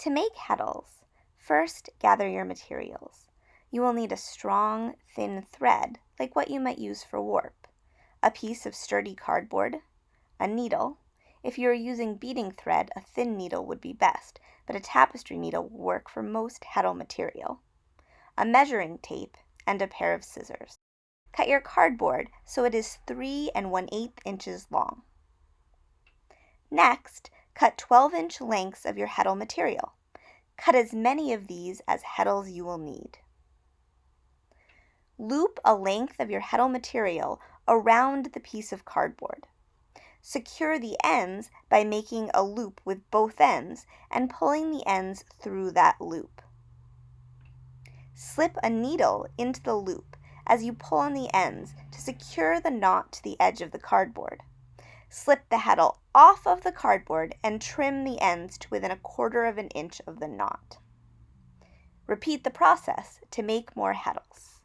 To make heddles, first gather your materials. You will need a strong, thin thread, like what you might use for warp, a piece of sturdy cardboard, a needle. If you are using beading thread, a thin needle would be best, but a tapestry needle will work for most heddle material, a measuring tape, and a pair of scissors. Cut your cardboard so it is 3 1/8 inches long. Next, cut 12-inch lengths of your heddle material. Cut as many of these as heddles you will need. Loop a length of your heddle material around the piece of cardboard. Secure the ends by making a loop with both ends and pulling the ends through that loop. Slip a needle into the loop as you pull on the ends to secure the knot to the edge of the cardboard. Slip the heddle off of the cardboard and trim the ends to within 1/4 inch of the knot. Repeat the process to make more heddles.